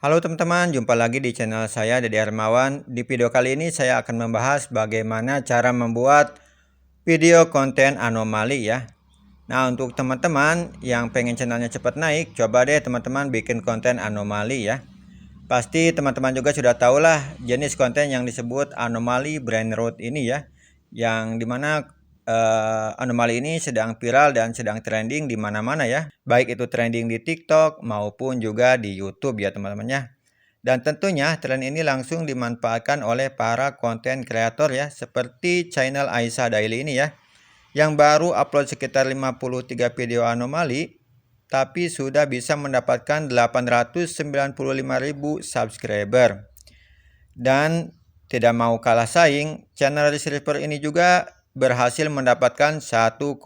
Halo teman-teman, jumpa lagi di channel saya Dede Hermawan. Di video kali ini saya akan membahas bagaimana cara membuat video konten anomali ya. Nah, untuk teman-teman yang pengen channelnya cepat naik, coba deh teman-teman bikin konten anomali ya. Pasti teman-teman juga sudah tahu lah jenis konten yang disebut anomali brain rot ini ya. Yang dimana anomali ini sedang viral dan sedang trending di mana-mana ya. Baik itu trending di TikTok maupun juga di YouTube ya teman-teman ya. Dan tentunya tren ini langsung dimanfaatkan oleh para konten kreator ya, seperti channel Aisyah Daily ini ya, yang baru upload sekitar 53 video anomali, tapi sudah bisa mendapatkan 895.000 subscriber. Dan tidak mau kalah saing, channel Receiver ini juga berhasil mendapatkan 1,44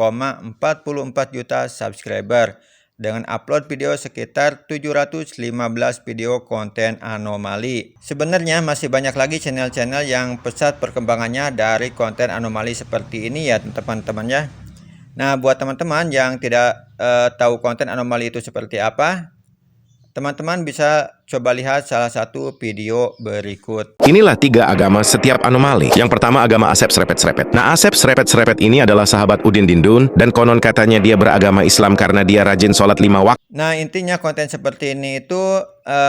juta subscriber dengan upload video sekitar 715 video konten anomali. Sebenarnya masih banyak lagi channel-channel yang pesat perkembangannya dari konten anomali seperti ini ya teman-teman ya. Nah, buat teman-teman yang tidak tahu konten anomali itu seperti apa, teman-teman bisa coba lihat salah satu video berikut. Inilah 3 agama setiap anomali. Yang pertama agama Asep Serepet-Serepet. Nah, Asep Serepet-Serepet ini adalah sahabat Udin Dindun dan konon katanya dia beragama Islam karena dia rajin sholat 5 waktu. Nah, intinya konten seperti ini itu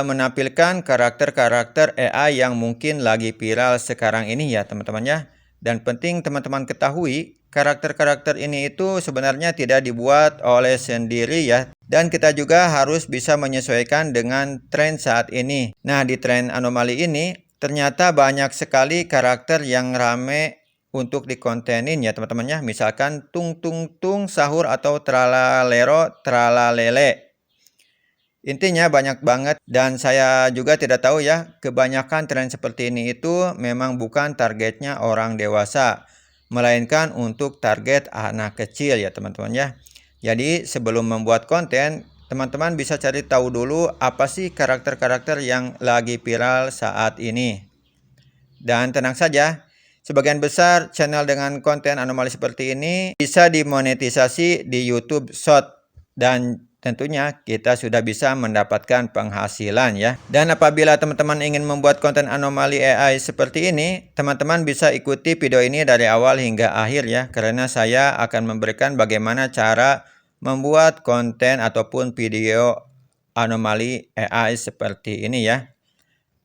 menampilkan karakter-karakter AI yang mungkin lagi viral sekarang ini ya teman-teman ya. Dan penting teman-teman ketahui, karakter-karakter ini itu sebenarnya tidak dibuat oleh sendiri ya. Dan kita juga harus bisa menyesuaikan dengan tren saat ini. Nah, di tren anomali ini ternyata banyak sekali karakter yang rame untuk dikontenin ya teman-teman ya. Misalkan tung tung tung sahur atau tralalero tralalele. Intinya banyak banget dan saya juga tidak tahu ya, kebanyakan tren seperti ini itu memang bukan targetnya orang dewasa, melainkan untuk target anak kecil ya teman-teman ya. Jadi sebelum membuat konten, teman-teman bisa cari tahu dulu apa sih karakter-karakter yang lagi viral saat ini. Dan tenang saja, sebagian besar channel dengan konten anomali seperti ini bisa dimonetisasi di YouTube Short dan tentunya kita sudah bisa mendapatkan penghasilan ya. Dan apabila teman-teman ingin membuat konten anomali AI seperti ini, teman-teman bisa ikuti video ini dari awal hingga akhir ya, karena saya akan memberikan bagaimana cara membuat konten ataupun video anomali AI seperti ini ya.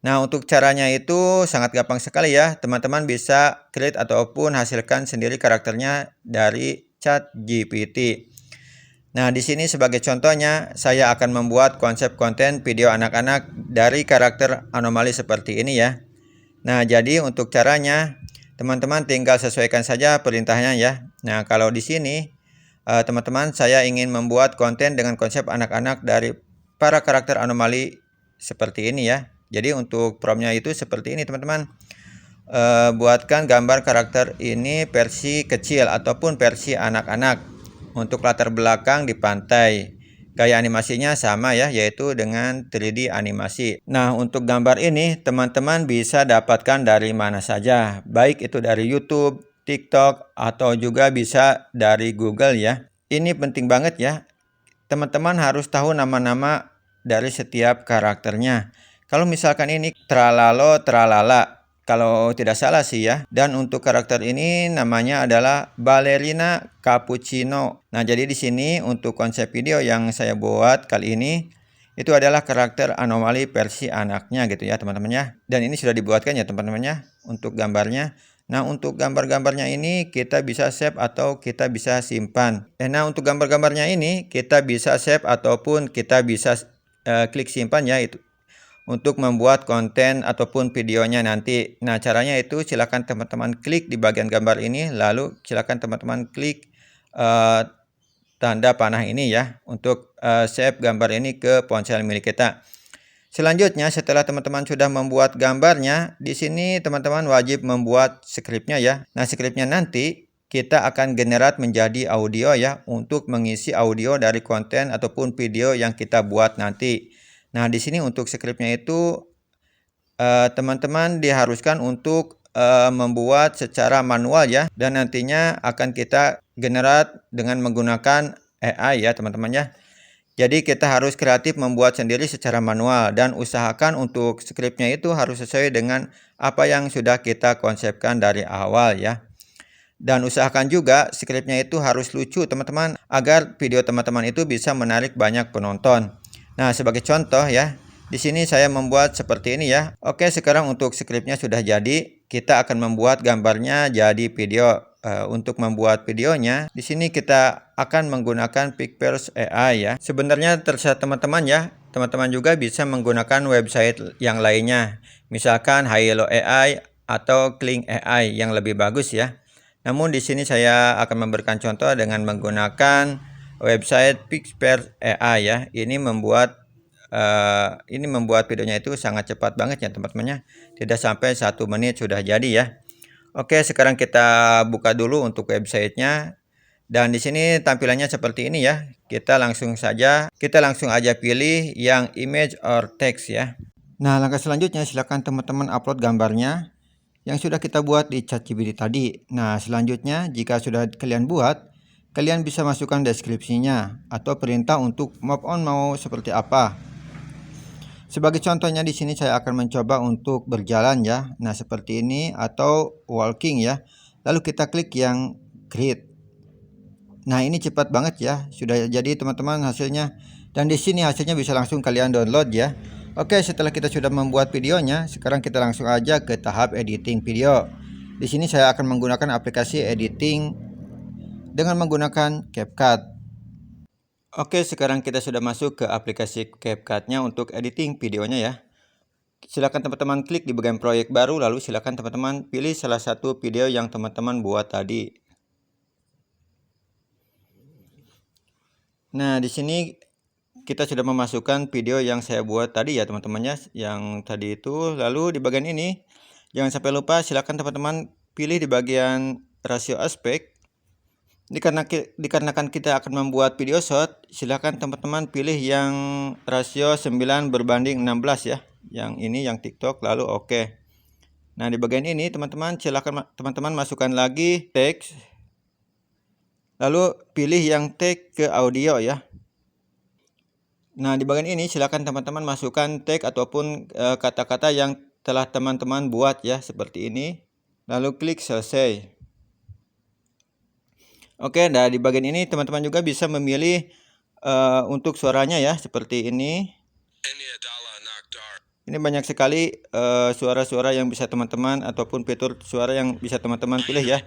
Nah, untuk caranya itu sangat gampang sekali ya. Teman-teman bisa create ataupun hasilkan sendiri karakternya dari ChatGPT. Nah, di sini sebagai contohnya, saya akan membuat konsep konten video anak-anak dari karakter anomali seperti ini ya. Nah, jadi untuk caranya, teman-teman tinggal sesuaikan saja perintahnya ya. Nah, kalau di sini, teman-teman saya ingin membuat konten dengan konsep anak-anak dari para karakter anomali seperti ini ya. Jadi untuk promptnya itu seperti ini teman-teman. Buatkan gambar karakter ini versi kecil ataupun versi anak-anak. Untuk latar belakang di pantai, gaya animasinya sama ya, yaitu dengan 3D animasi. Nah, untuk gambar ini teman-teman bisa dapatkan dari mana saja, baik itu dari YouTube, TikTok, atau juga bisa dari Google ya. Ini penting banget ya, teman-teman harus tahu nama-nama dari setiap karakternya. Kalau misalkan ini tralalo tralala, kalau tidak salah sih ya. Dan untuk karakter ini namanya adalah Ballerina Cappuccino. Nah, jadi di sini untuk konsep video yang saya buat kali ini itu adalah karakter anomali versi anaknya gitu ya teman-teman ya. Dan ini sudah dibuatkan ya teman-teman ya untuk gambarnya. Nah, untuk gambar-gambarnya ini kita bisa save atau kita bisa simpan. Nah, untuk gambar-gambarnya ini kita bisa save ataupun kita bisa klik simpan ya, itu untuk membuat konten ataupun videonya nanti. Nah, caranya itu silakan teman-teman klik di bagian gambar ini, lalu silakan teman-teman klik tanda panah ini ya untuk save gambar ini ke ponsel milik kita. Selanjutnya, setelah teman-teman sudah membuat gambarnya, di sini teman-teman wajib membuat skripnya ya. Nah, skripnya nanti kita akan generate menjadi audio ya untuk mengisi audio dari konten ataupun video yang kita buat nanti. Nah, di sini untuk skripnya itu teman-teman diharuskan untuk membuat secara manual ya, dan nantinya akan kita generate dengan menggunakan AI ya teman-teman ya. Jadi kita harus kreatif membuat sendiri secara manual dan usahakan untuk skripnya itu harus sesuai dengan apa yang sudah kita konsepkan dari awal ya. Dan usahakan juga skripnya itu harus lucu teman-teman agar video teman-teman itu bisa menarik banyak penonton. Nah, sebagai contoh ya, di sini saya membuat seperti ini ya. Oke, sekarang untuk skripnya sudah jadi, kita akan membuat gambarnya jadi video. Untuk membuat videonya, di sini kita akan menggunakan Picverse AI ya. Sebenarnya terserah teman-teman ya. Teman-teman juga bisa menggunakan website yang lainnya. Misalkan Hilo AI atau Kling AI yang lebih bagus ya. Namun di sini saya akan memberikan contoh dengan menggunakan website Picverse AI ya. Ini membuat videonya itu sangat cepat banget ya teman-temannya. Tidak sampai 1 menit sudah jadi ya. Oke, sekarang kita buka dulu untuk websitenya. Dan di sini tampilannya seperti ini ya. Kita langsung aja pilih yang image or text ya. Nah, langkah selanjutnya silakan teman-teman upload gambarnya yang sudah kita buat di ChatGPT tadi. Nah, selanjutnya jika sudah kalian buat, kalian bisa masukkan deskripsinya atau perintah untuk move on mau seperti apa. Sebagai contohnya di sini saya akan mencoba untuk berjalan ya. Nah, seperti ini atau walking ya. Lalu kita klik yang create. Nah, ini cepat banget ya. Sudah jadi teman-teman hasilnya. Dan di sini hasilnya bisa langsung kalian download ya. Oke, setelah kita sudah membuat videonya, sekarang kita langsung aja ke tahap editing video. Di sini saya akan menggunakan aplikasi editing dengan menggunakan CapCut. Oke, sekarang kita sudah masuk ke aplikasi CapCut-nya untuk editing videonya ya. Silakan teman-teman klik di bagian proyek baru, lalu silakan teman-teman pilih salah satu video yang teman-teman buat tadi. Nah, di sini kita sudah memasukkan video yang saya buat tadi ya teman-teman ya, yang tadi itu. Lalu di bagian ini jangan sampai lupa silakan teman-teman pilih di bagian rasio aspek. Dikarenakan kita akan membuat video short, silakan teman-teman pilih yang rasio 9:16 ya. Yang ini yang TikTok, lalu oke. Nah, di bagian ini teman-teman silakan teman-teman masukkan lagi teks. Lalu pilih yang tag ke audio ya. Nah, di bagian ini silakan teman-teman masukkan tag ataupun kata-kata yang telah teman-teman buat ya, seperti ini. Lalu klik selesai. Oke, nah di bagian ini teman-teman juga bisa memilih untuk suaranya ya, seperti ini. Ini banyak sekali suara-suara yang bisa teman-teman ataupun fitur suara yang bisa teman-teman pilih ya.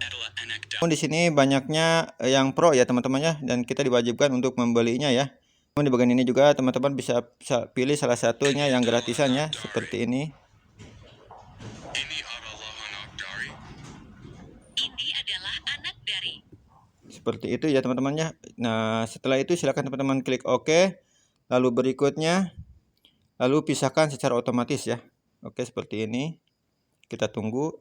Namun di sini banyaknya yang pro ya teman-teman ya, dan kita diwajibkan untuk membelinya ya. Namun di bagian ini juga teman-teman bisa pilih salah satunya yang gratisan ya, seperti ini. Seperti itu ya teman-teman ya. Nah, setelah itu silakan teman-teman klik OK. Lalu berikutnya, lalu pisahkan secara otomatis ya. Oke, seperti ini. Kita tunggu.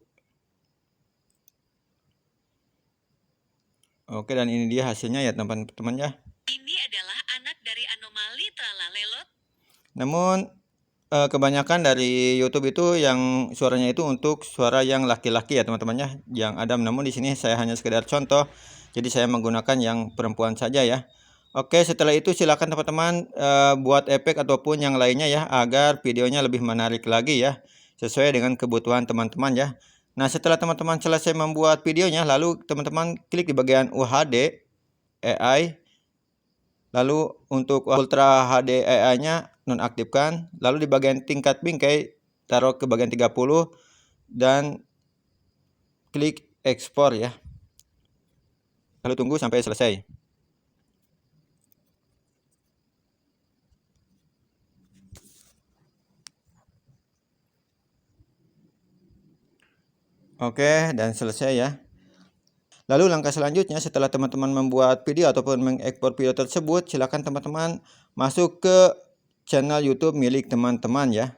Oke, dan ini dia hasilnya ya teman-teman ya. Ini adalah anak dari anomali tralalelot. Namun kebanyakan dari YouTube itu yang suaranya itu untuk suara yang laki-laki ya teman-teman ya, yang Adam. Namun di sini saya hanya sekedar contoh. Jadi saya menggunakan yang perempuan saja ya. Oke, setelah itu silakan teman-teman buat efek ataupun yang lainnya ya, agar videonya lebih menarik lagi ya, sesuai dengan kebutuhan teman-teman ya. Nah, setelah teman-teman selesai membuat videonya, lalu teman-teman klik di bagian UHD AI. Lalu untuk Ultra HD AI-nya nonaktifkan. Lalu di bagian tingkat bingkai taruh ke bagian 30 dan klik ekspor ya. Lalu tunggu sampai selesai. Oke, dan selesai ya. Lalu langkah selanjutnya setelah teman-teman membuat video ataupun mengekspor video tersebut, silakan teman-teman masuk ke channel YouTube milik teman-teman ya.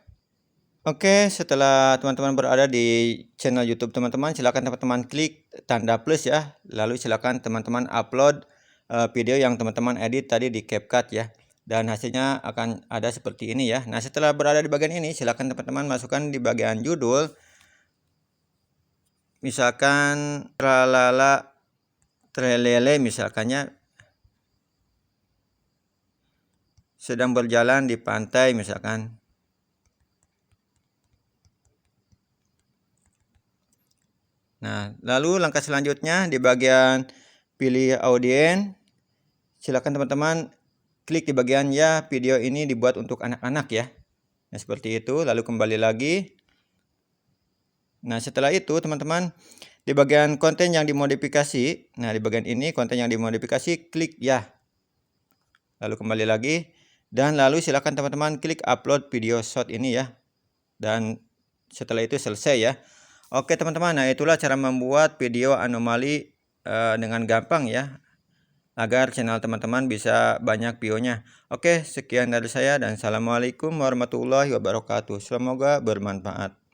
Oke, setelah teman-teman berada di channel YouTube teman-teman, silakan teman-teman klik tanda plus ya. Lalu silakan teman-teman upload video yang teman-teman edit tadi di CapCut ya. Dan hasilnya akan ada seperti ini ya. Nah, setelah berada di bagian ini, silakan teman-teman masukkan di bagian judul. Misalkan tralala trelele misalkannya. sedang berjalan di pantai misalkan. Nah, lalu langkah selanjutnya di bagian pilih audiens, silakan teman-teman klik di bagian ya video ini dibuat untuk anak-anak ya. Nah, seperti itu, lalu kembali lagi. Nah, setelah itu teman-teman di bagian konten yang dimodifikasi, nah di bagian ini konten yang dimodifikasi, klik ya. Lalu kembali lagi dan lalu silakan teman-teman klik upload video short ini ya. Dan setelah itu selesai ya. Oke teman-teman, nah itulah cara membuat video anomali dengan gampang ya, agar channel teman-teman bisa banyak view-nya. Oke, sekian dari saya dan assalamualaikum warahmatullahi wabarakatuh. Semoga bermanfaat.